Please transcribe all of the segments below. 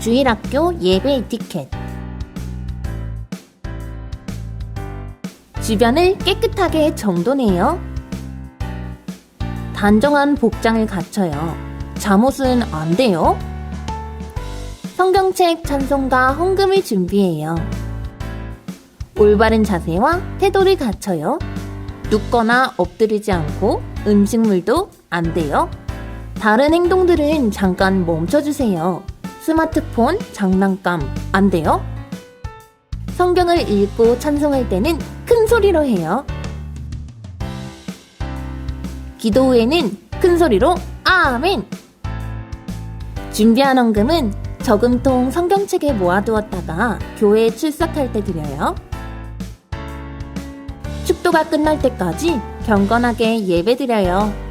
주일학교 예배 에티켓. 주변을 깨끗하게 정돈해요. 단정한 복장을 갖춰요. 잠옷은 안 돼요. 성경책, 찬송가, 헌금을 준비해요. 올바른 자세와 태도를 갖춰요. 눕거나 엎드리지 않고 음식물도 안 돼요. 다른 행동들은 잠깐 멈춰주세요. 스마트폰, 장난감 안 돼요. 성경을 읽고 찬송할 때는 큰 소리로 해요. 기도 후에는 큰 소리로 아멘! 준비한 헌금은 저금통 성경책에 모아두었다가 교회에 출석할 때 드려요. 축도가 끝날 때까지 경건하게 예배드려요.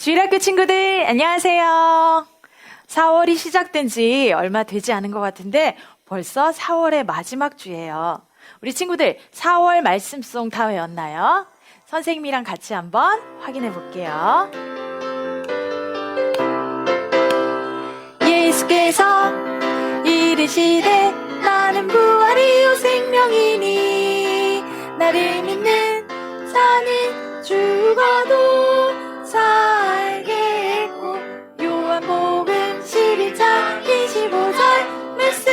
주일학교 친구들 안녕하세요. 4월이 시작된 지 얼마 되지 않은 것 같은데 벌써 4월의 마지막 주예요. 우리 친구들 4월 말씀송 다 외웠나요? 선생님이랑 같이 한번 확인해 볼게요. 예수께서 이르시되 나는 부활이요 생명이니 나를 믿는 자는 죽어도 살게 했고 요한복음 11장 25절 말씀.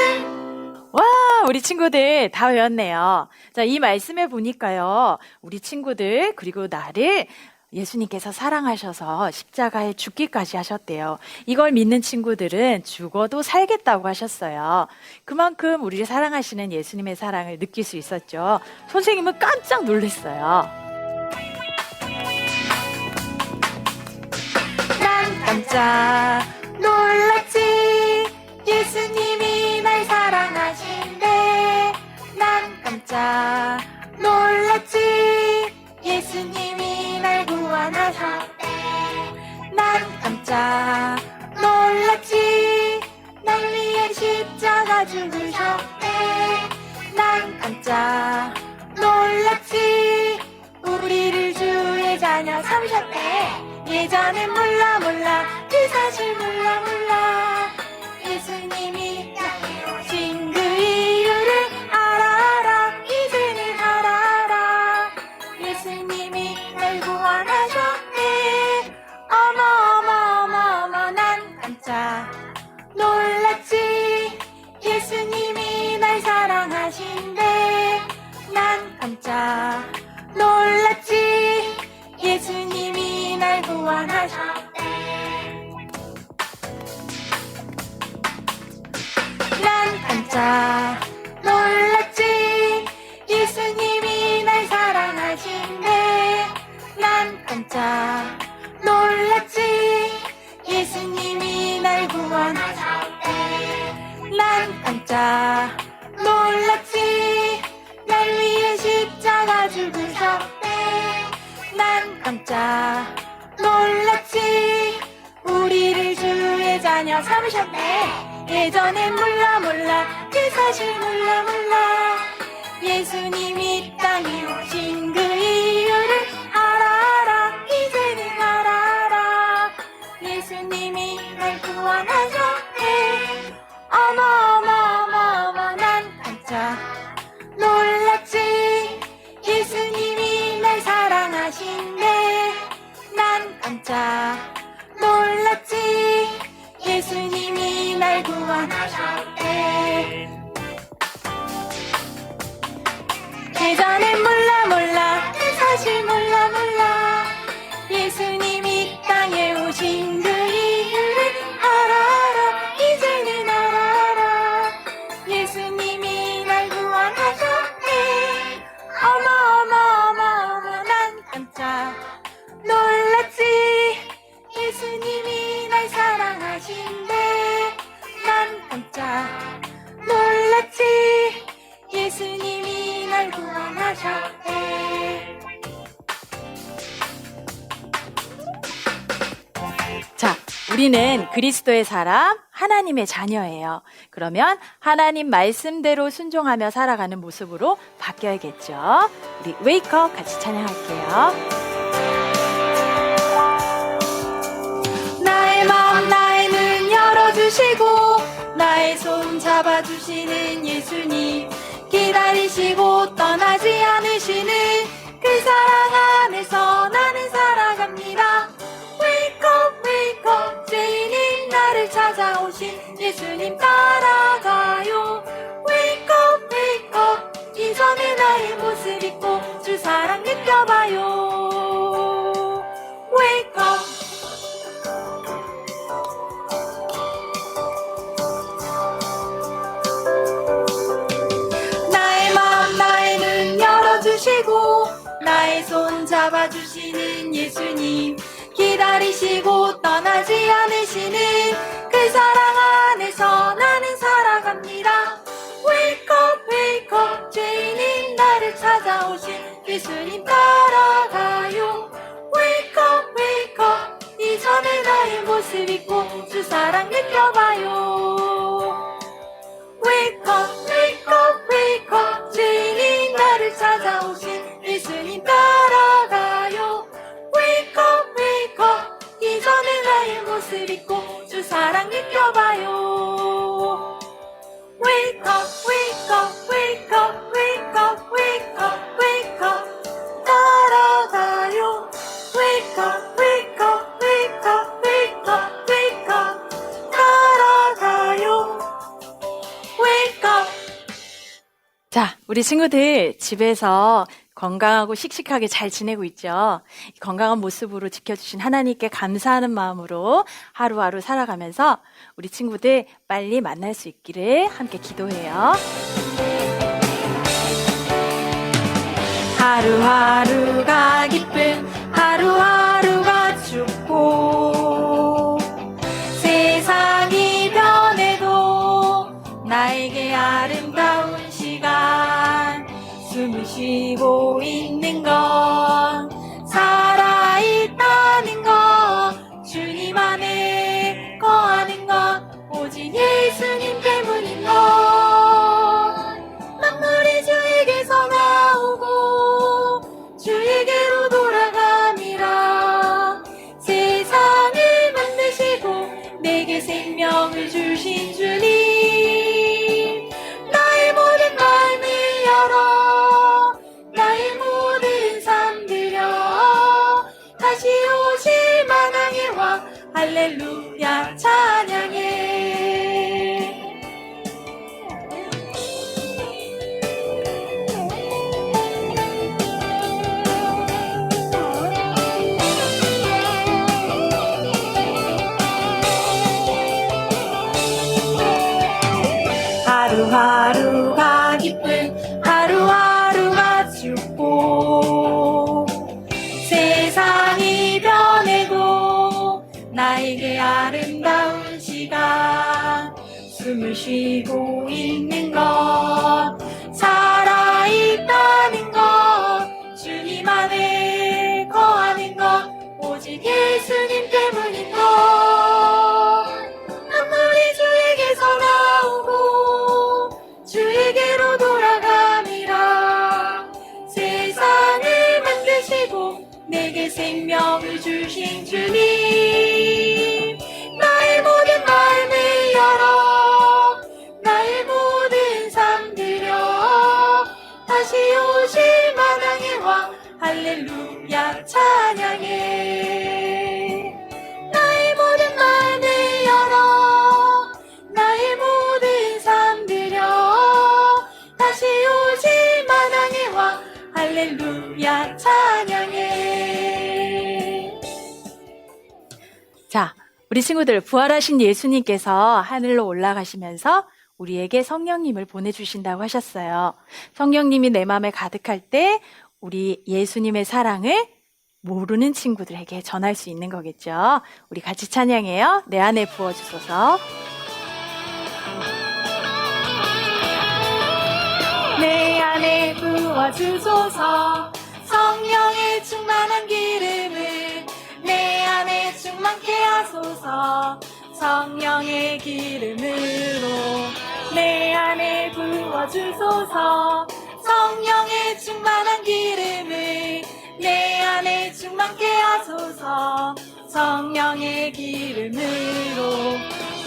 와, 우리 친구들 다 외웠네요. 자, 이 말씀에 보니까요 우리 친구들 그리고 나를 예수님께서 사랑하셔서 십자가에 죽기까지 하셨대요. 이걸 믿는 친구들은 죽어도 살겠다고 하셨어요. 그만큼 우리를 사랑하시는 예수님의 사랑을 느낄 수 있었죠. 선생님은 깜짝 놀랐어요. 난 깜짝 놀랐지. 예수님이 날 사랑하신대. 난 깜짝 놀랐지. 예수님이 날 구원하셨대. 난 깜짝 놀랐지. 날 위해 십자가 죽으셨대. 난 깜짝 놀랐지. 우리를 주의 자녀 삼으셨대. 예전엔 몰라 그 사실 몰라 예수님이 땅에 오신 그 이유를 알아 이제는 알아 예수님이 날 구원하셨네. 어머 난 깜짝 놀랐지. 예수님이 날 사랑하신대. 난 깜짝 놀랐지. 예수님이 날 구원하셨대. 난 깜짝 놀랐지. 예수님이 날 사랑하신대. 난 깜짝 놀랐지. 예수님이 날 구원하셨대. 난 깜짝 놀랐지. 날 위해 십자가 죽으셨대. 난 깜짝 놀랐지. 우리를 주의 자녀 삼으셨네. 예전엔 몰라 그 사실 몰라 예수님이 땅에 오신 그 이유를 알아 이제는 알아 예수님이 날 구원하셨네. 어머 난 깜짝 놀랐지. 예수님이 날 사랑하신대. 난 깜짝 놀랐지. 예수님이 날 구원하셨대. 예전엔 몰라 그 사실 몰라 예수님이 땅에 오신 그 이유를 알아 이제는 알아 예수님이 날 구원하셨네. 어머 난 깜짝 놀랐지. 예수님이 날 사랑하신대. 난 깜짝 놀랐지. 예수님이 날 구원하셨대. 자, 우리는 그리스도의 사람, 하나님의 자녀예요. 그러면 하나님 말씀대로 순종하며 살아가는 모습으로 바뀌어야겠죠. 우리 웨이크업 같이 찬양할게요. 나의 마음 나의 눈 열어주시고 나의 손 잡아주시는 예수님 기다리시고 떠나지 않으시는 그 사랑 안에서 나는 살아갑니다. Wake up 죄인인 나를 찾아오신 예수님 따라가요. Wake up 이전의 나의 모습 잊고 주 사랑 느껴봐요. Wake up 나의 마음 나의 눈 열어주시고 나의 손 잡아주시는 예수님 기다리시고 떠나지 않으시는 그 사랑 안에서 나는 살아갑니다. Wake up 죄인인 나를 찾아오신 예수님 따라가요. Wake up 이전의 나의 모습 잊고 주 사랑 느껴봐요. Wake up 죄인인 나를 찾아오신 예수님 따라가요. Wake up 이전의 나의 모습 잊고 주 사랑 느껴봐요. Wake up 따라가요. Wake up 따라가요. Wake up. 자, 우리 친구들 집에서 건강하고 씩씩하게 잘 지내고 있죠. 건강한 모습으로 지켜주신 하나님께 감사하는 마음으로 하루하루 살아가면서 우리 친구들 빨리 만날 수 있기를 함께 기도해요. 하루하루가 기쁜 하루하루가 춥고 세상이 변해도 나에게 아름다운 시간 숨을 쉬고 있는 건 살아있다는 것 주님 안에 거하는 것 오직 예수님 때문인 것 만물이 주에게서 나오고 주에게로 돌아감이라 세상을 만드시고 내게 생명을 주신 주님 나의 모든 마음을 열어 나의 모든 삶 드려 다시 오실 만왕의 왕 할렐루야 찬양해. 하루하루가 기쁜 하루하루가 춥고 세상이 변해도 나에게 아름다운 시간 숨을 쉬고 있는 것 살아있다는 것 주님 안에 거하는 것 오직 예수님 때문인 것 만물이 주에게서 나오고 주에게로 돌아감이라 세상을 만드시고 내게 생명을 주신 주님 나의 모든 마음을 열어 나의 모든 삶 드려 다시 오실 만왕의 왕 할렐루야 찬양해. 나의 모든 마음을 열어 나의 모든 삶 드려 다시 오실 만왕의 왕 할렐루야 찬양해. 자, 우리 친구들 부활하신 예수님께서 하늘로 올라가시면서 우리에게 성령님을 보내주신다고 하셨어요. 성령님이 내 마음에 가득할 때 우리 예수님의 사랑을 모르는 친구들에게 전할 수 있는 거겠죠. 우리 같이 찬양해요. 내 안에 부어주소서. 내 안에 부어주소서. 성령의 충만한 기름을 내 안에 충만케 하소서. 성령의 기름으로 내 안에 부어주소서. 성령의 충만한 기름을 내 안에 충만케 하소서. 성령의 기름으로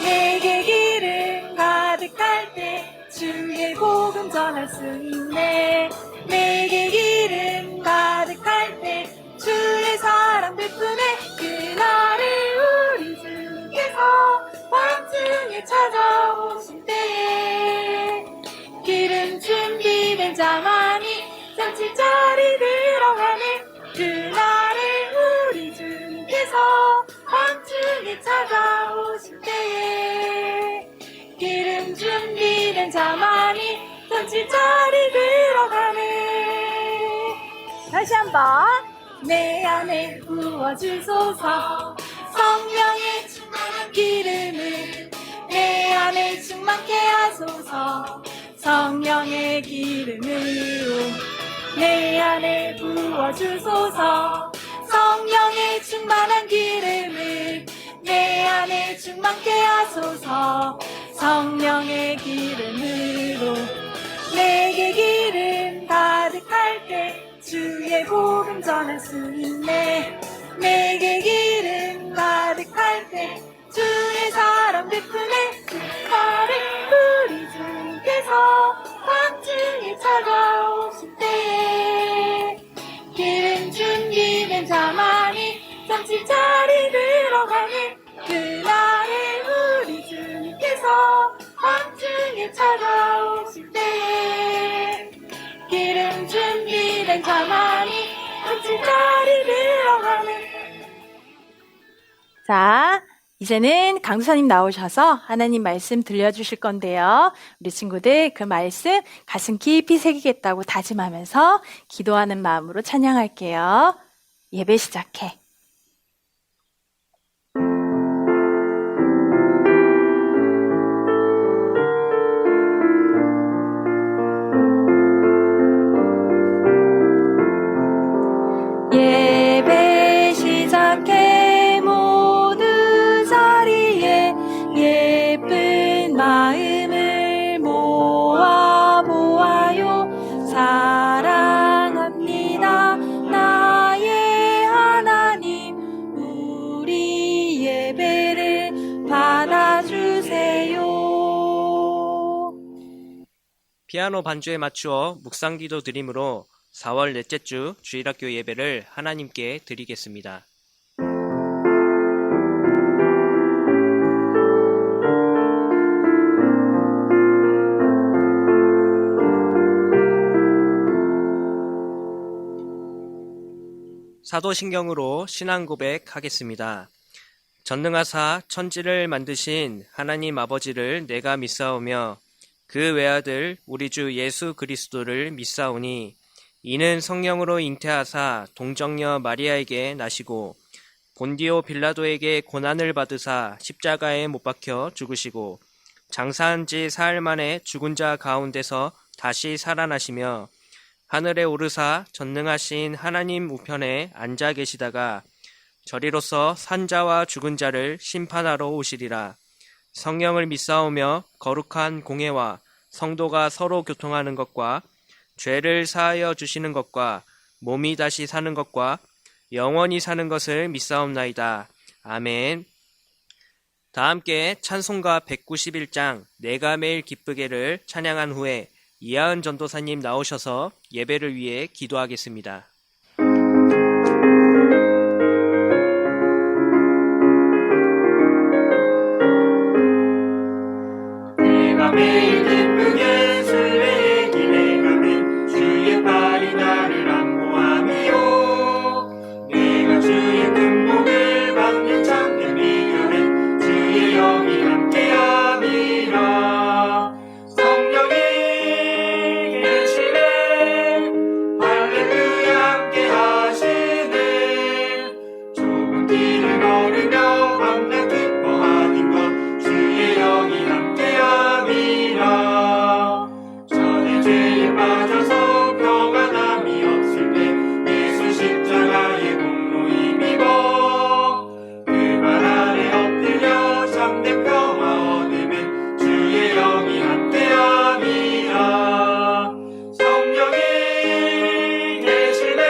내게 기름 가득할 때 주의 복음 전할 수 있네. 내게 기름 가득할 때 주의 사랑 베푸네. 그날을 우리 주께서 밤중에 찾아오실 때에 기름 준비된 자만이 잔치자리 들어가네. 그날에 우리 주님께서 밤중에 찾아오실 때에 기름 준비된 자만이 잔치자리 들어가네. 다시 한번. 내 안에 부어주소서. 성령의 충만한 기름을 내 안에 충만케 하소서. 성령의 기름으로 내 안에 부어주소서. 성령의 충만한 기름을 내 안에 충만케 하소서. 성령의 기름으로 내게 기름 가득할 때 주의 복음 전할 수 있네. 내게 기름 가득할 때 주의 사랑 베푸네. 그날에 우리 주께서 밤중에 찾아오실 때에 기름 준비된 자만이 잔치자리 들어가네. 그날에 우리 주님께서 밤중에 찾아오실 때에 기름 준비된 자만이 자, 이제는 강사님 나오셔서 하나님 말씀 들려주실 건데요. 우리 친구들 그 말씀 가슴 깊이 새기겠다고 다짐하면서 기도하는 마음으로 찬양할게요. 예배 시작해. 예배 시작해 모두 자리에 예쁜 마음을 모아 보아요. 사랑합니다 나의 하나님, 우리 예배를 받아주세요. 피아노 반주에 맞추어 묵상기도 드림으로 4월 넷째 주 주일학교 예배를 하나님께 드리겠습니다. 사도신경으로 신앙 고백하겠습니다. 전능하사 천지를 만드신 하나님 아버지를 내가 믿사오며 그 외아들 우리 주 예수 그리스도를 믿사오니 이는 성령으로 잉태하사 동정녀 마리아에게 나시고 본디오 빌라도에게 고난을 받으사 십자가에 못 박혀 죽으시고 장사한 지 사흘 만에 죽은 자 가운데서 다시 살아나시며 하늘에 오르사 전능하신 하나님 우편에 앉아 계시다가 저리로서 산자와 죽은 자를 심판하러 오시리라. 성령을 믿사오며 거룩한 공회와 성도가 서로 교통하는 것과 죄를 사하여 주시는 것과 몸이 다시 사는 것과 영원히 사는 것을 믿사옵나이다. 아멘. 다 함께 찬송가 191장 내가 매일 기쁘게를 찬양한 후에 이하은 전도사님 나오셔서 예배를 위해 기도하겠습니다. 내가 매일 기쁘게 순례의 길에 가면 주의 팔이 나를 안보함이요. 내가 주의 금복을 받는 참된 비결은 주의 영이 함께함이라. 성령이 계시네 할렐루야 함께 하시네. 좁은 길을 걸으며 밤낮 기뻐하는 것 주의 영이 함께함이라. 전에 죄에 빠져서 평안함이 없을 때 예수 십자가의 공로 힘입어 그 발 아래 엎드려 참된 평화 얻으면 주의 영이 함께함이라. 성령이 계시네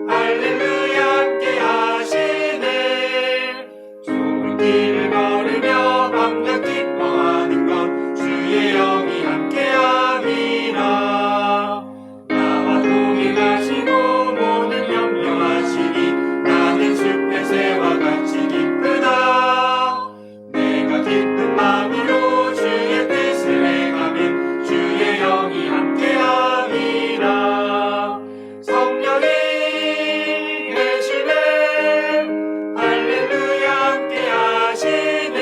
할렐루야 함께 하시네. 좁은 길을 걸으며 밤낮 기뻐하는 것 주의 영이 함께함이라. 나와 동행하시고 모든 염려하시니 나는 숲의 새와 같이 기쁘다. 내가 기쁜 마음으로 주의 뜻을 행하면 주의 영이 함께함이라. 성령이 계시네 할렐루야 함께 하시네.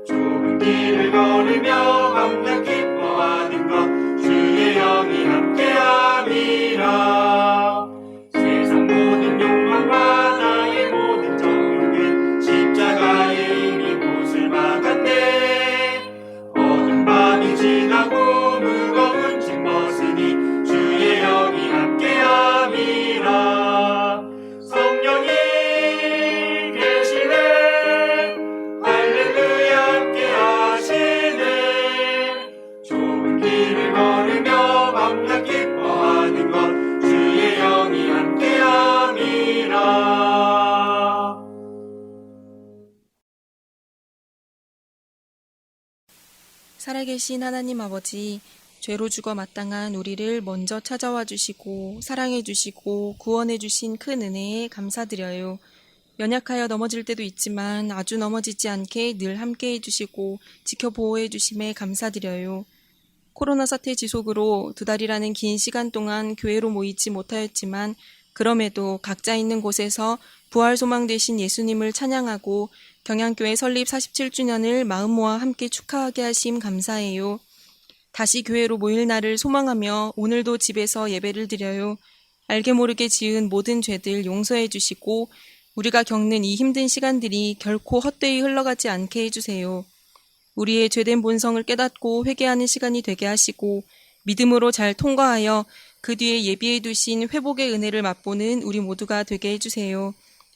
좁은 길을 걸으며 밤낮 기뻐하는 것 주의 영이 함께함이라. 세상 모든 욕망과 나의 모든 정욕은 십자가에 이미 못을 막았네. 어두운 밤이 지나고 무거운 짐 벗으니 주의 영이 함께함이라. 성령이 계시네 할렐루야 함께 하시네. 좁은 길을 걸으며 밤낮 기뻐하는 것 주의 영이 함께함이라. 살아계신 하나님 아버지, 죄로 죽어 마땅한 우리를 먼저 찾아와 주시고 사랑해 주시고 구원해 주신 큰 은혜에 감사드려요. 연약하여 넘어질 때도 있지만 아주 넘어지지 않게 늘 함께해 주시고 지켜보호해 주심에 감사드려요. 코로나 사태 지속으로 2달이라는 긴 시간 동안 교회로 모이지 못하였지만 그럼에도 각자 있는 곳에서 부활 소망 되신 예수님을 찬양하고 경양교회 설립 47주년을 마음 모아 함께 축하하게 하심 감사해요. 다시 교회로 모일 날을 소망하며 오늘도 집에서 예배를 드려요. 알게 모르게 지은 모든 죄들 용서해 주시고 우리가 겪는 이 힘든 시간들이 결코 헛되이 흘러가지 않게 해주세요. 우리의 죄된 본성을 깨닫고 회개하는 시간이 되게 하시고 믿음으로 잘 통과하여 그 뒤에 예비해 두신 회복의 은혜를 맛보는 우리 모두가 되게 해주세요.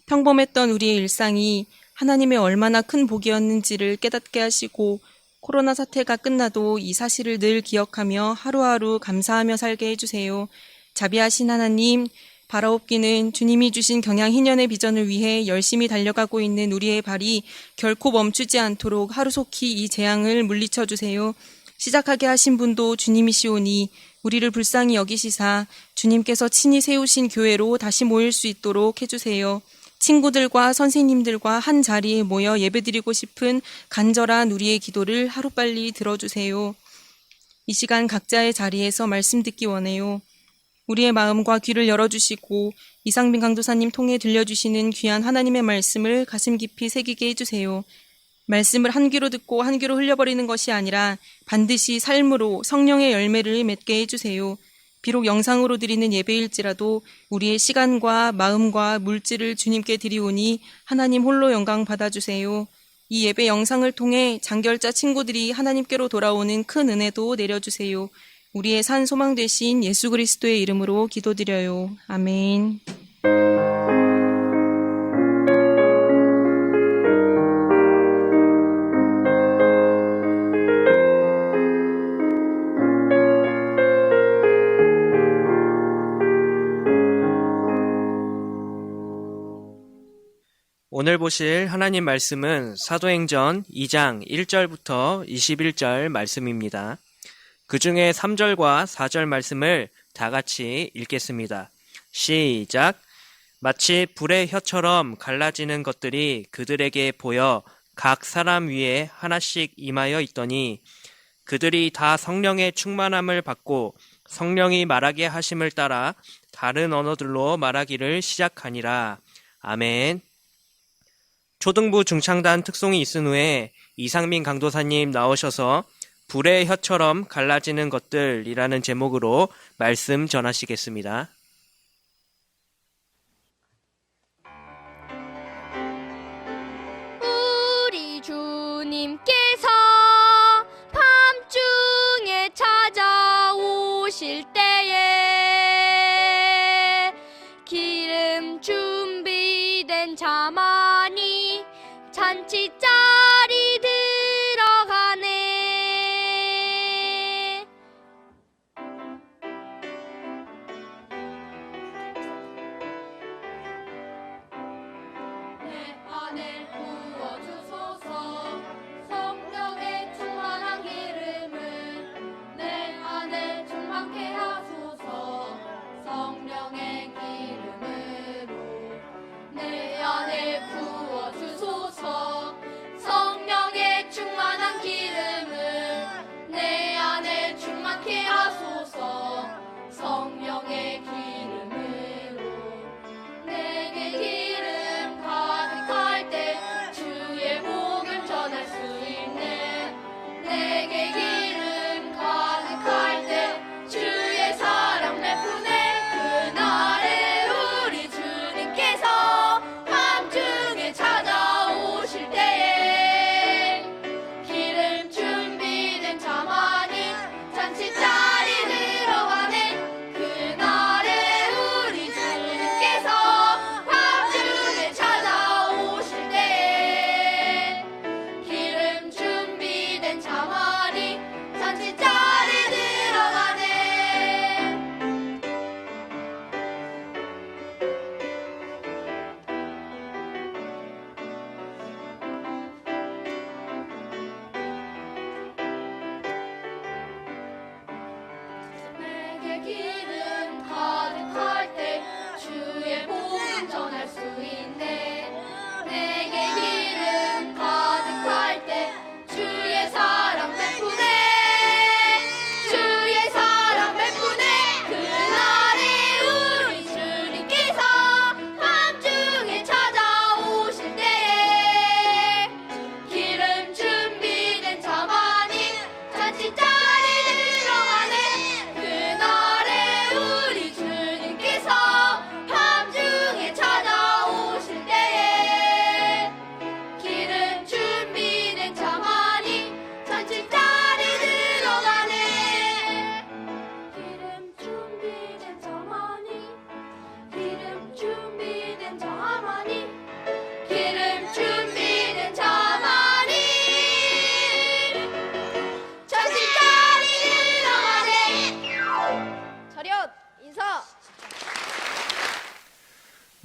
평범했던 우리의 일상이 하나님의 얼마나 큰 복이었는지를 깨닫게 하시고 코로나 사태가 끝나도 이 사실을 늘 기억하며 하루하루 감사하며 살게 해주세요. 자비하신 하나님, 바라옵기는 주님이 주신 경양 희년의 비전을 위해 열심히 달려가고 있는 우리의 발이 결코 멈추지 않도록 하루속히 이 재앙을 물리쳐 주세요. 시작하게 하신 분도 주님이시오니 우리를 불쌍히 여기시사 주님께서 친히 세우신 교회로 다시 모일 수 있도록 해주세요. 친구들과 선생님들과 한 자리에 모여 예배드리고 싶은 간절한 우리의 기도를 하루빨리 들어주세요. 이 시간 각자의 자리에서 말씀 듣기 원해요. 우리의 마음과 귀를 열어주시고 이상빈 강도사님 통해 들려주시는 귀한 하나님의 말씀을 가슴 깊이 새기게 해주세요. 말씀을 한 귀로 듣고 한 귀로 흘려버리는 것이 아니라 반드시 삶으로 성령의 열매를 맺게 해주세요. 비록 영상으로 드리는 예배일지라도 우리의 시간과 마음과 물질을 주님께 드리오니 하나님 홀로 영광 받아주세요. 이 예배 영상을 통해 장결자 친구들이 하나님께로 돌아오는 큰 은혜도 내려주세요. 우리의 산 소망 되신 예수 그리스도의 이름으로 기도드려요. 아멘. 오늘 보실 하나님 말씀은 사도행전 2장 1절부터 21절 말씀입니다. 그 중에 3절과 4절 말씀을 다 같이 읽겠습니다. 시작! 마치 불의 혀처럼 갈라지는 것들이 그들에게 보여 각 사람 위에 하나씩 임하여 있더니 그들이 다 성령의 충만함을 받고 성령이 말하게 하심을 따라 다른 언어들로 말하기를 시작하니라. 아멘. 초등부 중창단 특송이 있은 후에 이상민 강도사님 나오셔서 불의 혀처럼 갈라지는 것들이라는 제목으로 말씀 전하시겠습니다. 우리 주님께서 밤중에 찾아오실 때에 기름 준비된 자만이 잔치자리 들어가네. 내 안에 부어주소서. 성령의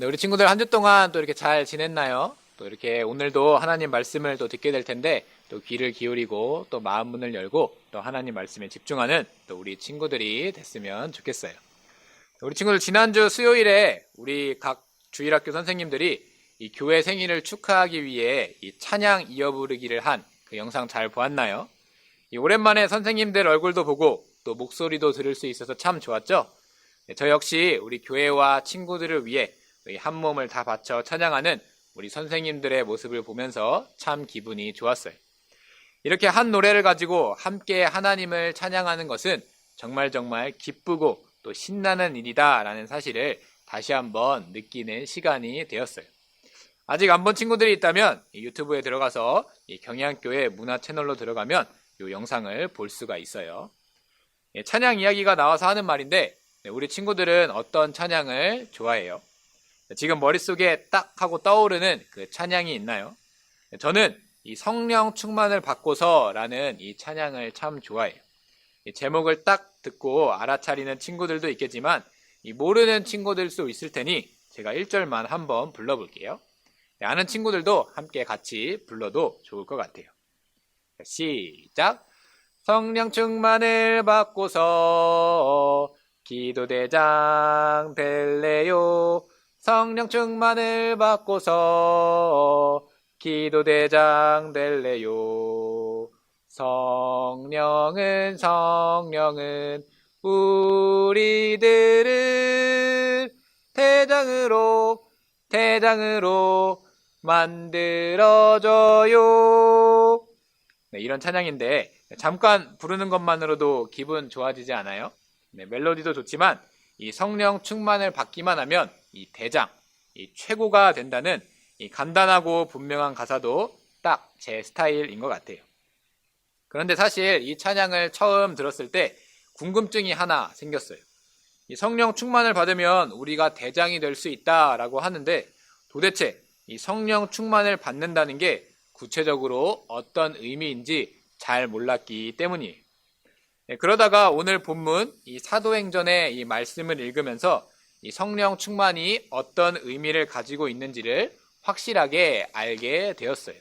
네, 우리 친구들 한 주 동안 또 이렇게 잘 지냈나요? 또 이렇게 오늘도 하나님 말씀을 또 듣게 될 텐데 또 귀를 기울이고 또 마음 문을 열고 또 하나님 말씀에 집중하는 또 우리 친구들이 됐으면 좋겠어요. 우리 친구들 지난주 수요일에 우리 각 주일학교 선생님들이 이 교회 생일을 축하하기 위해 이 찬양 이어 부르기를 한 그 영상 잘 보았나요? 이 오랜만에 선생님들 얼굴도 보고 또 목소리도 들을 수 있어서 참 좋았죠? 네, 저 역시 우리 교회와 친구들을 위해 한 몸을 다 바쳐 찬양하는 우리 선생님들의 모습을 보면서 참 기분이 좋았어요. 이렇게 한 노래를 가지고 함께 하나님을 찬양하는 것은 정말 기쁘고 또 신나는 일이다라는 사실을 다시 한번 느끼는 시간이 되었어요. 아직 안 본 친구들이 있다면 유튜브에 들어가서 경향교회 문화 채널로 들어가면 이 영상을 볼 수가 있어요. 찬양 이야기가 나와서 하는 말인데 우리 친구들은 어떤 찬양을 좋아해요? 지금 머릿속에 딱 하고 떠오르는 그 찬양이 있나요? 저는 이 성령 충만을 받고서라는 이 찬양을 참 좋아해요. 이 제목을 딱 듣고 알아차리는 친구들도 있겠지만 모르는 친구들도 있을 테니 제가 1절만 한번 불러볼게요. 아는 친구들도 함께 같이 불러도 좋을 것 같아요. 시작! 성령 충만을 받고서 기도대장 될래요. 성령 충만을 받고서 기도대장 될래요. 성령은 우리들을 대장으로 만들어줘요. 네, 이런 찬양인데 잠깐 부르는 것만으로도 기분 좋아지지 않아요? 네, 멜로디도 좋지만 이 성령 충만을 받기만 하면 이 대장, 이 최고가 된다는 이 간단하고 분명한 가사도 딱 제 스타일인 것 같아요. 그런데 사실 이 찬양을 처음 들었을 때 궁금증이 하나 생겼어요. 이 성령 충만을 받으면 우리가 대장이 될 수 있다라고 하는데 도대체 이 성령 충만을 받는다는 게 구체적으로 어떤 의미인지 잘 몰랐기 때문이에요. 네, 그러다가 오늘 본문 이 사도행전의 이 말씀을 읽으면서 이 성령 충만이 어떤 의미를 가지고 있는지를 확실하게 알게 되었어요.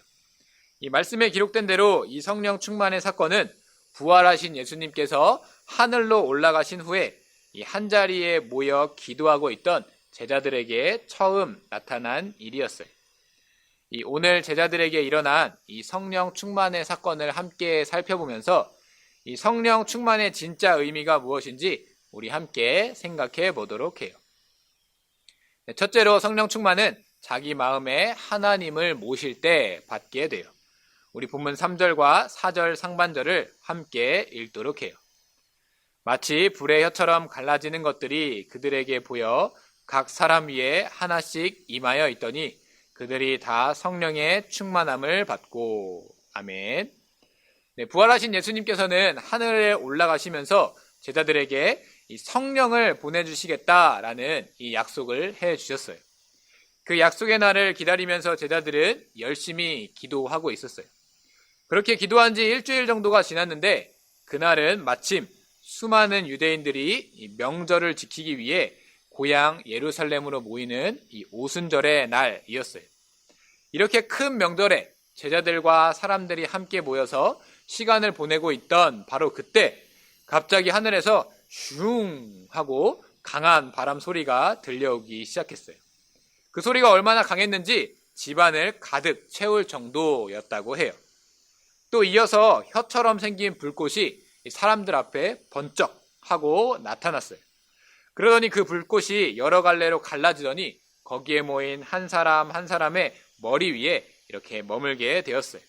이 말씀에 기록된 대로 이 성령 충만의 사건은 부활하신 예수님께서 하늘로 올라가신 후에 이 한자리에 모여 기도하고 있던 제자들에게 처음 나타난 일이었어요. 이 오늘 제자들에게 일어난 이 성령 충만의 사건을 함께 살펴보면서 이 성령 충만의 진짜 의미가 무엇인지 우리 함께 생각해 보도록 해요. 첫째로 성령 충만은 자기 마음에 하나님을 모실 때 받게 돼요. 우리 본문 3절과 4절 상반절을 함께 읽도록 해요. 마치 불의 혀처럼 갈라지는 것들이 그들에게 보여 각 사람 위에 하나씩 임하여 있더니 그들이 다 성령의 충만함을 받고. 아멘. 네, 부활하신 예수님께서는 하늘에 올라가시면서 제자들에게 이 성령을 보내주시겠다라는 이 약속을 해주셨어요. 그 약속의 날을 기다리면서 제자들은 열심히 기도하고 있었어요. 그렇게 기도한 지 일주일 정도가 지났는데 그날은 마침 수많은 유대인들이 이 명절을 지키기 위해 고향 예루살렘으로 모이는 이 오순절의 날이었어요. 이렇게 큰 명절에 제자들과 사람들이 함께 모여서 시간을 보내고 있던 바로 그때 갑자기 하늘에서 슝 하고 강한 바람 소리가 들려오기 시작했어요. 그 소리가 얼마나 강했는지 집안을 가득 채울 정도였다고 해요. 또 이어서 혀처럼 생긴 불꽃이 사람들 앞에 번쩍 하고 나타났어요. 그러더니 그 불꽃이 여러 갈래로 갈라지더니 거기에 모인 한 사람 한 사람의 머리 위에 이렇게 머물게 되었어요.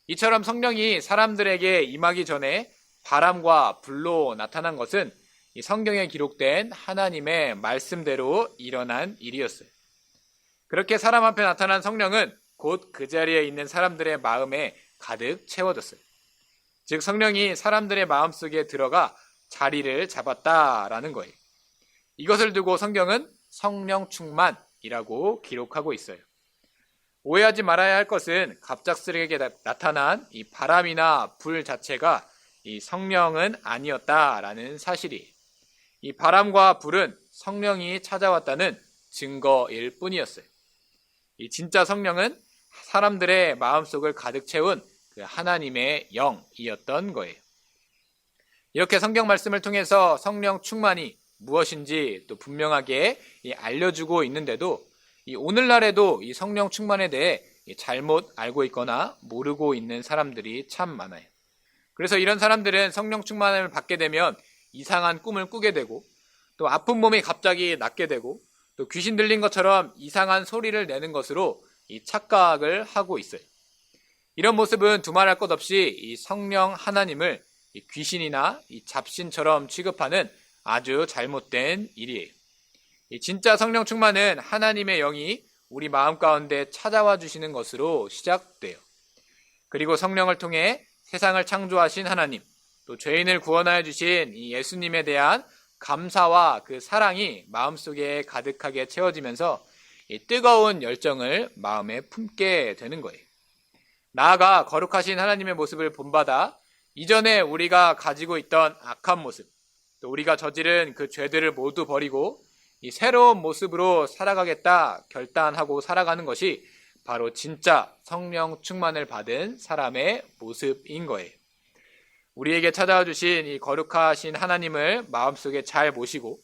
이처럼 성령이 사람들에게 임하기 전에 바람과 불로 나타난 것은 이 성경에 기록된 하나님의 말씀대로 일어난 일이었어요. 그렇게 사람 앞에 나타난 성령은 곧 그 자리에 있는 사람들의 마음에 가득 채워졌어요. 즉 성령이 사람들의 마음속에 들어가 자리를 잡았다라는 거예요. 이것을 두고 성경은 성령 충만이라고 기록하고 있어요. 오해하지 말아야 할 것은 갑작스레게 나타난 이 바람이나 불 자체가 이 성령은 아니었다라는 사실이에요. 이 바람과 불은 성령이 찾아왔다는 증거일 뿐이었어요. 이 진짜 성령은 사람들의 마음속을 가득 채운 그 하나님의 영이었던 거예요. 이렇게 성경 말씀을 통해서 성령 충만이 무엇인지 또 분명하게 알려주고 있는데도 오늘날에도 이 성령 충만에 대해 잘못 알고 있거나 모르고 있는 사람들이 참 많아요. 그래서 이런 사람들은 성령 충만을 받게 되면 이상한 꿈을 꾸게 되고 또 아픈 몸이 갑자기 낫게 되고 또 귀신 들린 것처럼 이상한 소리를 내는 것으로 이 착각을 하고 있어요. 이런 모습은 두말할 것 없이 이 성령 하나님을 이 귀신이나 이 잡신처럼 취급하는 아주 잘못된 일이에요. 이 진짜 성령 충만은 하나님의 영이 우리 마음 가운데 찾아와 주시는 것으로 시작돼요. 그리고 성령을 통해 세상을 창조하신 하나님, 또 죄인을 구원하여 주신 이 예수님에 대한 감사와 그 사랑이 마음속에 가득하게 채워지면서 이 뜨거운 열정을 마음에 품게 되는 거예요. 나아가 거룩하신 하나님의 모습을 본받아 이전에 우리가 가지고 있던 악한 모습, 또 우리가 저지른 그 죄들을 모두 버리고 이 새로운 모습으로 살아가겠다 결단하고 살아가는 것이 바로 진짜 성령 충만을 받은 사람의 모습인 거예요. 우리에게 찾아와 주신 이 거룩하신 하나님을 마음속에 잘 모시고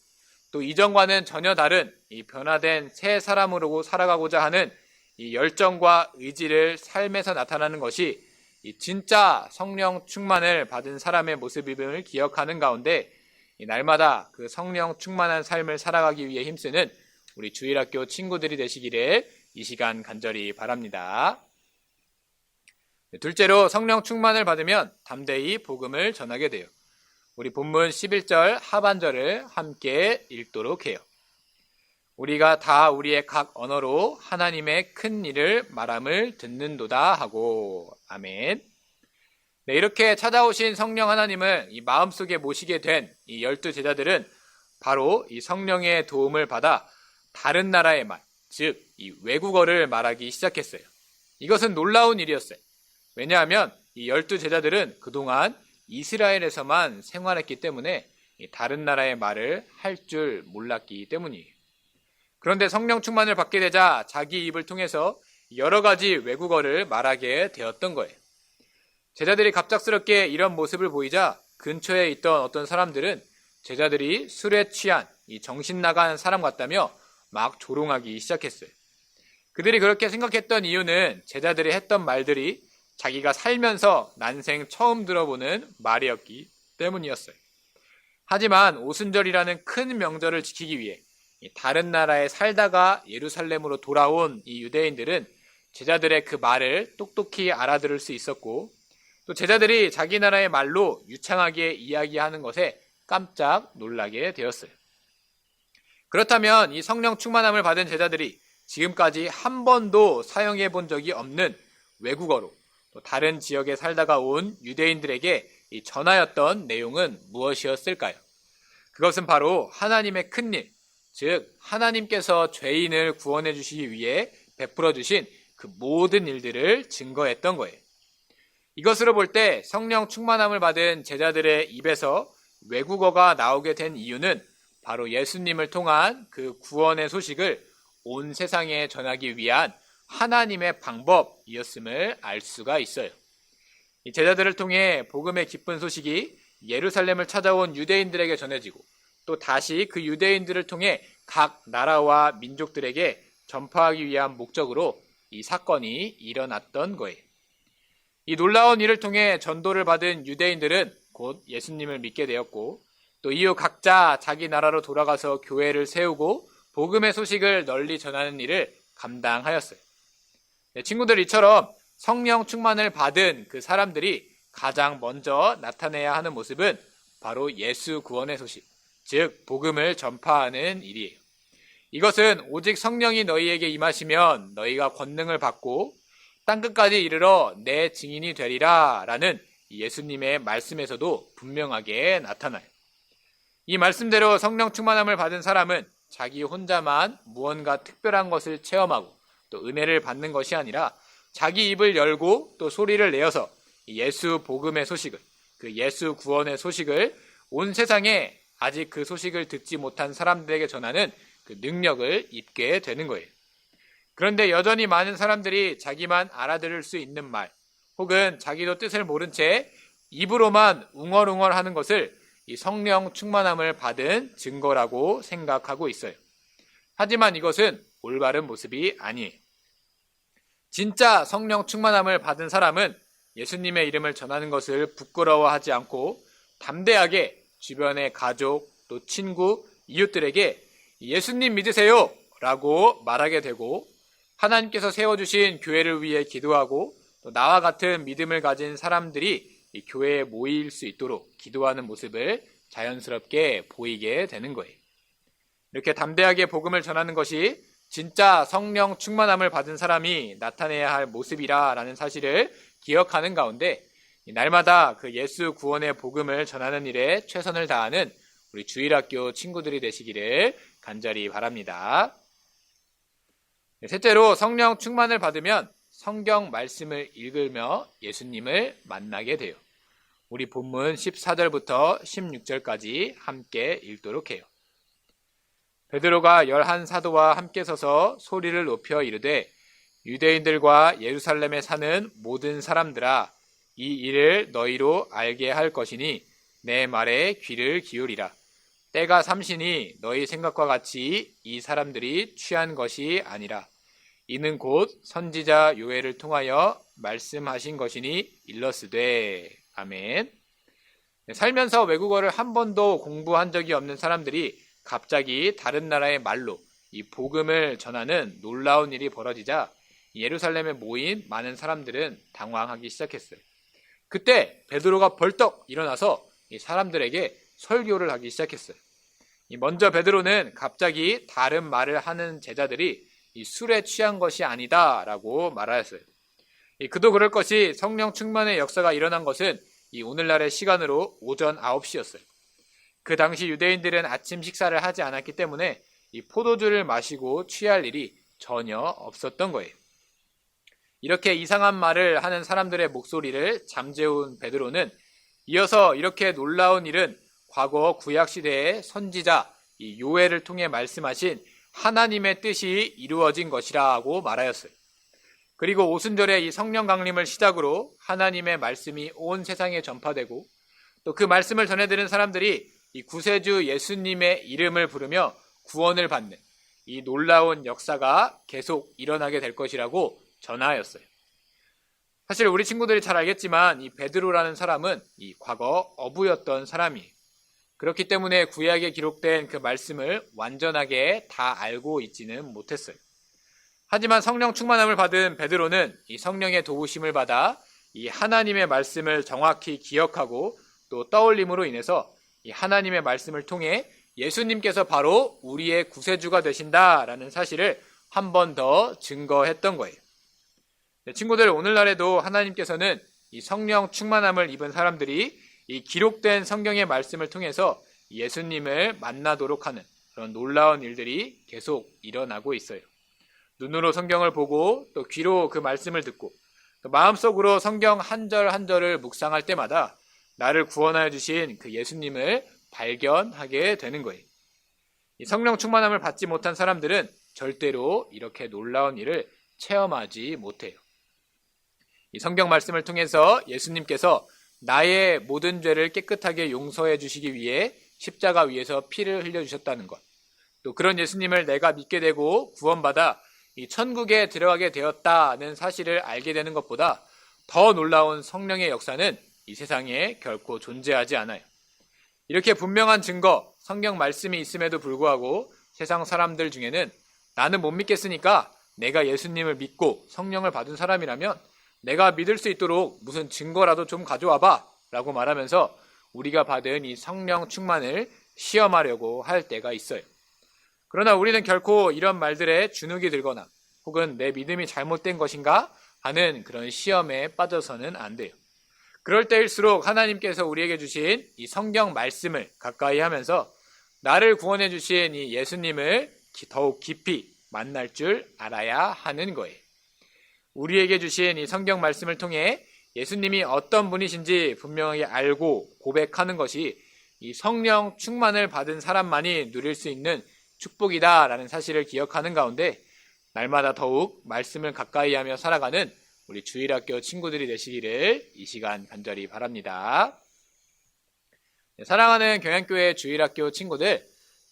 또 이전과는 전혀 다른 이 변화된 새 사람으로 살아가고자 하는 이 열정과 의지를 삶에서 나타나는 것이 이 진짜 성령 충만을 받은 사람의 모습임을 기억하는 가운데 이 날마다 그 성령 충만한 삶을 살아가기 위해 힘쓰는 우리 주일학교 친구들이 되시기를 이 시간 간절히 바랍니다. 둘째로 성령 충만을 받으면 담대히 복음을 전하게 돼요. 우리 본문 11절 하반절을 함께 읽도록 해요. 우리가 다 우리의 각 언어로 하나님의 큰 일을 말함을 듣는도다 하고 아멘. 네, 이렇게 찾아오신 성령 하나님을 이 마음속에 모시게 된 이 12제자들은 바로 이 성령의 도움을 받아 다른 나라의 말, 즉 이 외국어를 말하기 시작했어요. 이것은 놀라운 일이었어요. 왜냐하면 이 12제자들은 그동안 이스라엘에서만 생활했기 때문에 다른 나라의 말을 할 줄 몰랐기 때문이에요. 그런데 성령 충만을 받게 되자 자기 입을 통해서 여러 가지 외국어를 말하게 되었던 거예요. 제자들이 갑작스럽게 이런 모습을 보이자 근처에 있던 어떤 사람들은 제자들이 술에 취한 이 정신 나간 사람 같다며 막 조롱하기 시작했어요. 그들이 그렇게 생각했던 이유는 제자들이 했던 말들이 자기가 살면서 난생 처음 들어보는 말이었기 때문이었어요. 하지만 오순절이라는 큰 명절을 지키기 위해 다른 나라에 살다가 예루살렘으로 돌아온 이 유대인들은 제자들의 그 말을 똑똑히 알아들을 수 있었고 또 제자들이 자기 나라의 말로 유창하게 이야기하는 것에 깜짝 놀라게 되었어요. 그렇다면 이 성령 충만함을 받은 제자들이 지금까지 한 번도 사용해 본 적이 없는 외국어로 또 다른 지역에 살다가 온 유대인들에게 이 전하였던 내용은 무엇이었을까요? 그것은 바로 하나님의 큰일, 즉 하나님께서 죄인을 구원해 주시기 위해 베풀어 주신 그 모든 일들을 증거했던 거예요. 이것으로 볼 때 성령 충만함을 받은 제자들의 입에서 외국어가 나오게 된 이유는 바로 예수님을 통한 그 구원의 소식을 온 세상에 전하기 위한 하나님의 방법이었음을 알 수가 있어요. 이 제자들을 통해 복음의 기쁜 소식이 예루살렘을 찾아온 유대인들에게 전해지고 또 다시 그 유대인들을 통해 각 나라와 민족들에게 전파하기 위한 목적으로 이 사건이 일어났던 거예요. 이 놀라운 일을 통해 전도를 받은 유대인들은 곧 예수님을 믿게 되었고 또 이후 각자 자기 나라로 돌아가서 교회를 세우고 복음의 소식을 널리 전하는 일을 감당하였어요. 네, 친구들 이처럼 성령 충만을 받은 그 사람들이 가장 먼저 나타내야 하는 모습은 바로 예수 구원의 소식, 즉 복음을 전파하는 일이에요. 이것은 오직 성령이 너희에게 임하시면 너희가 권능을 받고 땅끝까지 이르러 내 증인이 되리라 라는 예수님의 말씀에서도 분명하게 나타나요. 이 말씀대로 성령 충만함을 받은 사람은 자기 혼자만 무언가 특별한 것을 체험하고 또 은혜를 받는 것이 아니라 자기 입을 열고 또 소리를 내어서 예수 복음의 소식을, 그 예수 구원의 소식을 온 세상에 아직 그 소식을 듣지 못한 사람들에게 전하는 그 능력을 입게 되는 거예요. 그런데 여전히 많은 사람들이 자기만 알아들을 수 있는 말, 혹은 자기도 뜻을 모른 채 입으로만 웅얼웅얼 하는 것을 이 성령 충만함을 받은 증거라고 생각하고 있어요. 하지만 이것은 올바른 모습이 아니에요. 진짜 성령 충만함을 받은 사람은 예수님의 이름을 전하는 것을 부끄러워하지 않고 담대하게 주변의 가족, 또 친구, 이웃들에게 예수님 믿으세요 라고 말하게 되고, 하나님께서 세워주신 교회를 위해 기도하고 또 나와 같은 믿음을 가진 사람들이 이 교회에 모일 수 있도록 기도하는 모습을 자연스럽게 보이게 되는 거예요. 이렇게 담대하게 복음을 전하는 것이 진짜 성령 충만함을 받은 사람이 나타내야 할 모습이라는 사실을 기억하는 가운데, 날마다 그 예수 구원의 복음을 전하는 일에 최선을 다하는 우리 주일학교 친구들이 되시기를 간절히 바랍니다. 셋째로, 성령 충만을 받으면 성경 말씀을 읽으며 예수님을 만나게 돼요. 우리 본문 14절부터 16절까지 함께 읽도록 해요. 베드로가 11사도와 함께 서서 소리를 높여 이르되, 유대인들과 예루살렘에 사는 모든 사람들아, 이 일을 너희로 알게 할 것이니 내 말에 귀를 기울이라. 때가 삼시니 너희 생각과 같이 이 사람들이 취한 것이 아니라 이는 곧 선지자 요엘을 통하여 말씀하신 것이니 일러스되. 아멘. 살면서 외국어를 한 번도 공부한 적이 없는 사람들이 갑자기 다른 나라의 말로 이 복음을 전하는 놀라운 일이 벌어지자 예루살렘에 모인 많은 사람들은 당황하기 시작했어요. 그때 베드로가 벌떡 일어나서 이 사람들에게 설교를 하기 시작했어요. 먼저 베드로는 갑자기 다른 말을 하는 제자들이 이 술에 취한 것이 아니다라고 말하였어요. 그도 그럴 것이 성령 충만의 역사가 일어난 것은 이 오늘날의 시간으로 오전 9시였어요. 그 당시 유대인들은 아침 식사를 하지 않았기 때문에 이 포도주를 마시고 취할 일이 전혀 없었던 거예요. 이렇게 이상한 말을 하는 사람들의 목소리를 잠재운 베드로는 이어서 이렇게 놀라운 일은 과거 구약시대의 선지자 이 요엘을 통해 말씀하신 하나님의 뜻이 이루어진 것이라고 말하였어요. 그리고 오순절에 이 성령 강림을 시작으로 하나님의 말씀이 온 세상에 전파되고, 또 그 말씀을 전해들은 사람들이 이 구세주 예수님의 이름을 부르며 구원을 받는 이 놀라운 역사가 계속 일어나게 될 것이라고 전하였어요. 사실 우리 친구들이 잘 알겠지만 이 베드로라는 사람은 이 과거 어부였던 사람이에요. 그렇기 때문에 구약에 기록된 그 말씀을 완전하게 다 알고 있지는 못했어요. 하지만 성령 충만함을 받은 베드로는 이 성령의 도우심을 받아 이 하나님의 말씀을 정확히 기억하고 또 떠올림으로 인해서 이 하나님의 말씀을 통해 예수님께서 바로 우리의 구세주가 되신다라는 사실을 한 번 더 증거했던 거예요. 친구들, 오늘날에도 하나님께서는 이 성령 충만함을 입은 사람들이 이 기록된 성경의 말씀을 통해서 예수님을 만나도록 하는 그런 놀라운 일들이 계속 일어나고 있어요. 눈으로 성경을 보고 또 귀로 그 말씀을 듣고 또 마음속으로 성경 한 절 한 절을 묵상할 때마다 나를 구원하여 주신 그 예수님을 발견하게 되는 거예요. 이 성령 충만함을 받지 못한 사람들은 절대로 이렇게 놀라운 일을 체험하지 못해요. 이 성경 말씀을 통해서 예수님께서 나의 모든 죄를 깨끗하게 용서해 주시기 위해 십자가 위에서 피를 흘려주셨다는 것, 또 그런 예수님을 내가 믿게 되고 구원받아 이 천국에 들어가게 되었다는 사실을 알게 되는 것보다 더 놀라운 성령의 역사는 이 세상에 결코 존재하지 않아요. 이렇게 분명한 증거, 성경 말씀이 있음에도 불구하고 세상 사람들 중에는 나는 못 믿겠으니까 내가 예수님을 믿고 성령을 받은 사람이라면 내가 믿을 수 있도록 무슨 증거라도 좀 가져와봐 라고 말하면서 우리가 받은 이 성령 충만을 시험하려고 할 때가 있어요. 그러나 우리는 결코 이런 말들에 주눅이 들거나 혹은 내 믿음이 잘못된 것인가 하는 그런 시험에 빠져서는 안 돼요. 그럴 때일수록 하나님께서 우리에게 주신 이 성경 말씀을 가까이 하면서 나를 구원해 주신 이 예수님을 더욱 깊이 만날 줄 알아야 하는 거예요. 우리에게 주신 이 성경 말씀을 통해 예수님이 어떤 분이신지 분명하게 알고 고백하는 것이 이 성령 충만을 받은 사람만이 누릴 수 있는 축복이다라는 사실을 기억하는 가운데 날마다 더욱 말씀을 가까이 하며 살아가는 우리 주일학교 친구들이 되시기를 이 시간 간절히 바랍니다. 네, 사랑하는 경양교회 주일학교 친구들,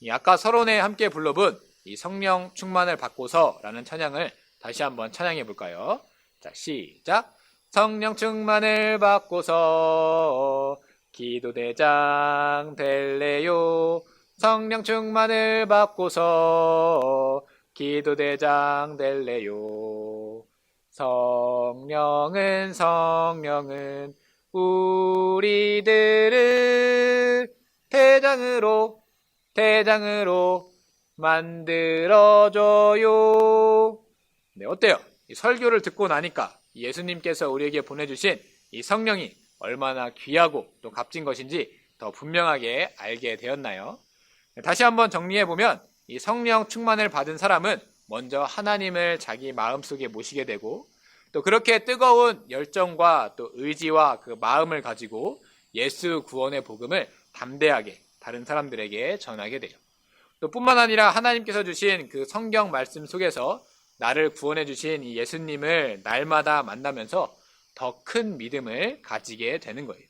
아까 서론에 함께 불러본 이 성령 충만을 받고서라는 찬양을 다시 한번 찬양해 볼까요? 자, 시작. 성령 충만을 받고서 기도대장 될래요. 성령 충만을 받고서 기도대장 될래요. 성령은 우리들을 대장으로 만들어줘요. 네, 어때요? 이 설교를 듣고 나니까 예수님께서 우리에게 보내주신 이 성령이 얼마나 귀하고 또 값진 것인지 더 분명하게 알게 되었나요? 네, 다시 한번 정리해보면 이 성령 충만을 받은 사람은 먼저 하나님을 자기 마음속에 모시게 되고 또 그렇게 뜨거운 열정과 또 의지와 그 마음을 가지고 예수 구원의 복음을 담대하게 다른 사람들에게 전하게 돼요. 또 뿐만 아니라 하나님께서 주신 그 성경 말씀 속에서 나를 구원해 주신 이 예수님을 날마다 만나면서 더 큰 믿음을 가지게 되는 거예요.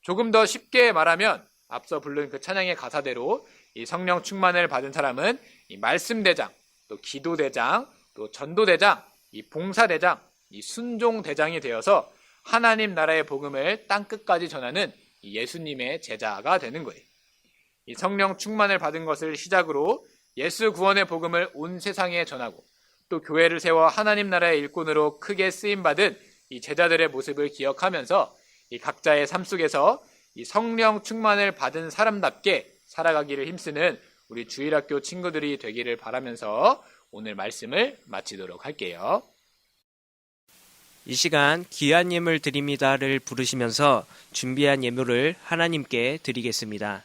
조금 더 쉽게 말하면 앞서 부른 그 찬양의 가사대로 이 성령 충만을 받은 사람은 이 말씀대장, 또 기도대장, 또 전도대장, 이 봉사대장, 이 순종대장이 되어서 하나님 나라의 복음을 땅끝까지 전하는 이 예수님의 제자가 되는 거예요. 이 성령 충만을 받은 것을 시작으로 예수 구원의 복음을 온 세상에 전하고 또 교회를 세워 하나님 나라의 일꾼으로 크게 쓰임받은 이 제자들의 모습을 기억하면서 이 각자의 삶 속에서 이 성령 충만을 받은 사람답게 살아가기를 힘쓰는 우리 주일학교 친구들이 되기를 바라면서 오늘 말씀을 마치도록 할게요. 이 시간 귀한 예물 드립니다를 부르시면서 준비한 예물을 하나님께 드리겠습니다.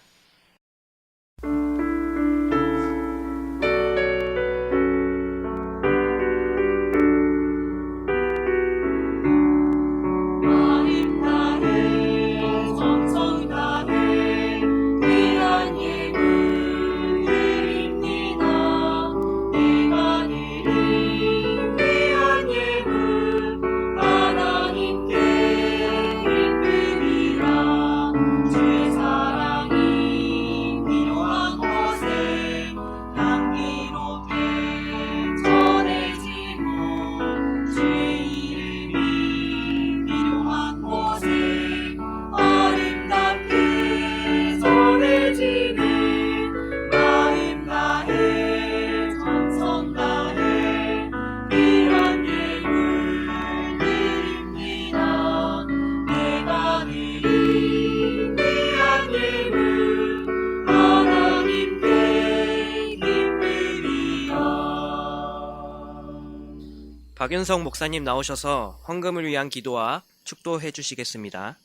박윤성 목사님 나오셔서 헌금을 위한 기도와 축도해 주시겠습니다.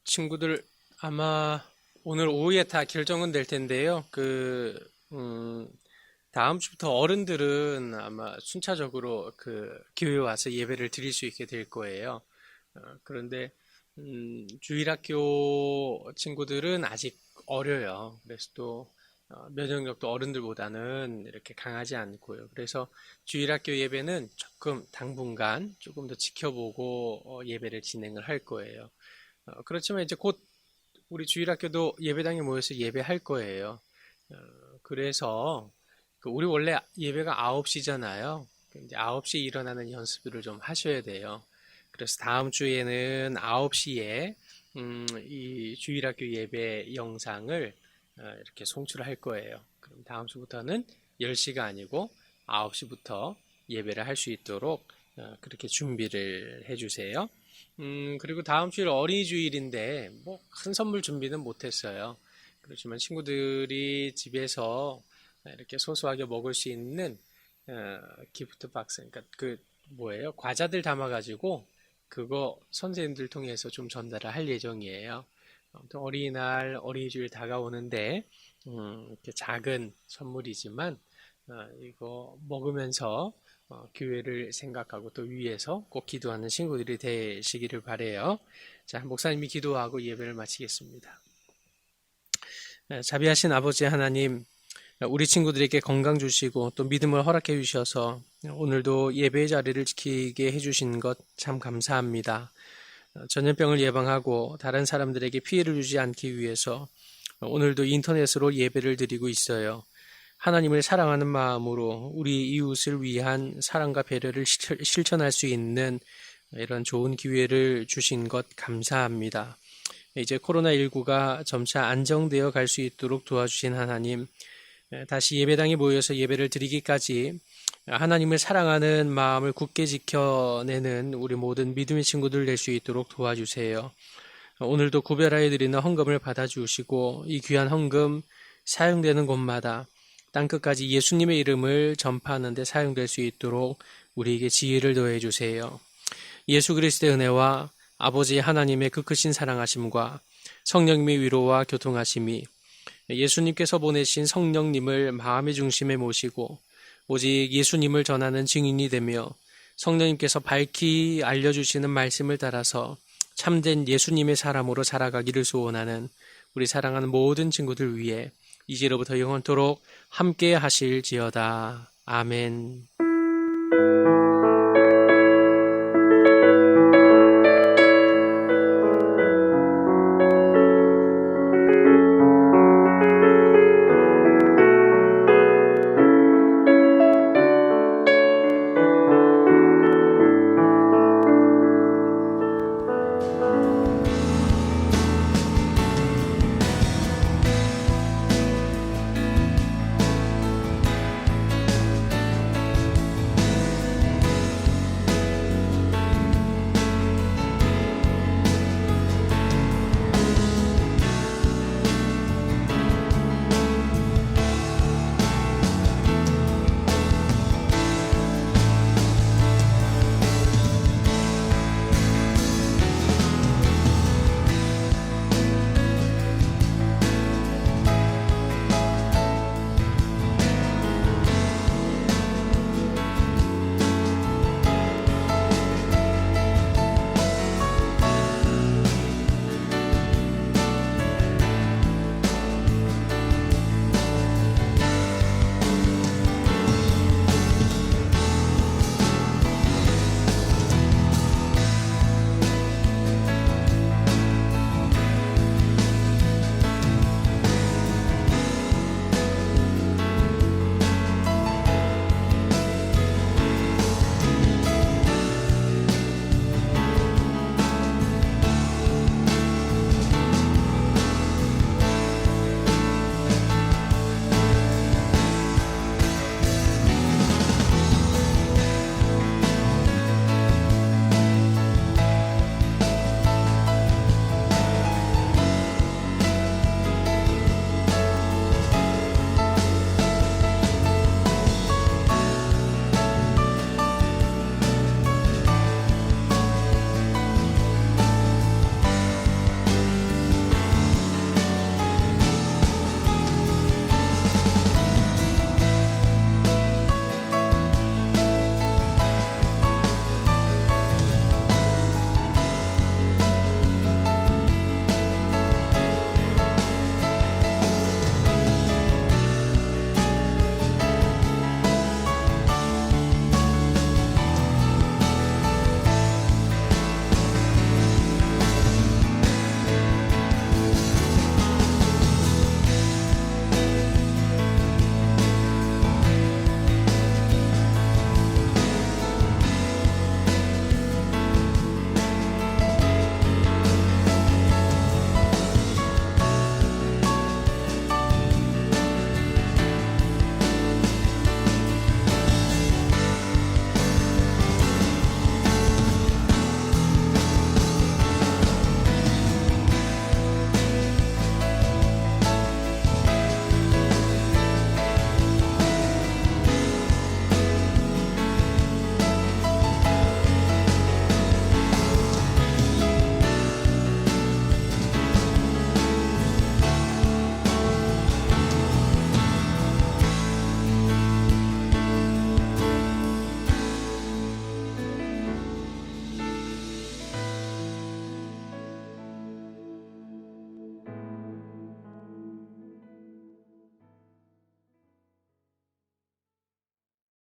친구들 아마 오늘 오후에 다 결정은 될 텐데요. 다음 주부터 어른들은 아마 순차적으로 교회 와서 예배를 드릴 수 있게 될 거예요. 그런데 주일학교 친구들은 아직 어려요. 그래서 또 면역력도 어른들보다는 이렇게 강하지 않고요. 그래서 주일학교 예배는 조금 당분간 조금 더 지켜보고 예배를 진행을 할 거예요. 그렇지만 이제 곧 우리 주일학교도 예배당에 모여서 예배할 거예요. 그래서 우리 원래 예배가 9시잖아요. 이제 9시에 일어나는 연습들을 좀 하셔야 돼요. 그래서 다음 주에는 9시에 이 주일학교 예배 영상을 이렇게 송출할 거예요. 그럼 다음 주부터는 10시가 아니고 9시부터 예배를 할 수 있도록 그렇게 준비를 해주세요. 그리고 다음 주일 어린이 주일인데 뭐 큰 선물 준비는 못했어요. 그렇지만 친구들이 집에서 이렇게 소소하게 먹을 수 있는 기프트 박스, 그러니까 과자들 담아가지고 그거 선생님들 통해서 좀 전달을 할 예정이에요. 아무튼 어린이날, 어린이주일 다가오는데 이렇게 작은 선물이지만 이거 먹으면서 교회를 생각하고 또 위해서 꼭 기도하는 친구들이 되시기를 바라요. 자, 목사님이 기도하고 예배를 마치겠습니다. 자비하신 아버지 하나님, 우리 친구들에게 건강 주시고 또 믿음을 허락해 주셔서 오늘도 예배의 자리를 지키게 해주신 것 참 감사합니다. 전염병을 예방하고 다른 사람들에게 피해를 주지 않기 위해서 오늘도 인터넷으로 예배를 드리고 있어요. 하나님을 사랑하는 마음으로 우리 이웃을 위한 사랑과 배려를 실천할 수 있는 이런 좋은 기회를 주신 것 감사합니다. 이제 코로나19가 점차 안정되어 갈 수 있도록 도와주신 하나님, 다시 예배당에 모여서 예배를 드리기까지 하나님을 사랑하는 마음을 굳게 지켜내는 우리 모든 믿음의 친구들 될 수 있도록 도와주세요. 오늘도 구별하여 드리는 헌금을 받아주시고 이 귀한 헌금 사용되는 곳마다 땅끝까지 예수님의 이름을 전파하는 데 사용될 수 있도록 우리에게 지혜를 더해 주세요. 예수 그리스도의 은혜와 아버지 하나님의 그 크신 사랑하심과 성령님의 위로와 교통하심이 예수님께서 보내신 성령님을 마음의 중심에 모시고 오직 예수님을 전하는 증인이 되며 성령님께서 밝히 알려주시는 말씀을 따라서 참된 예수님의 사람으로 살아가기를 소원하는 우리 사랑하는 모든 친구들 위해 이제로부터 영원토록 함께 하실지어다. 아멘.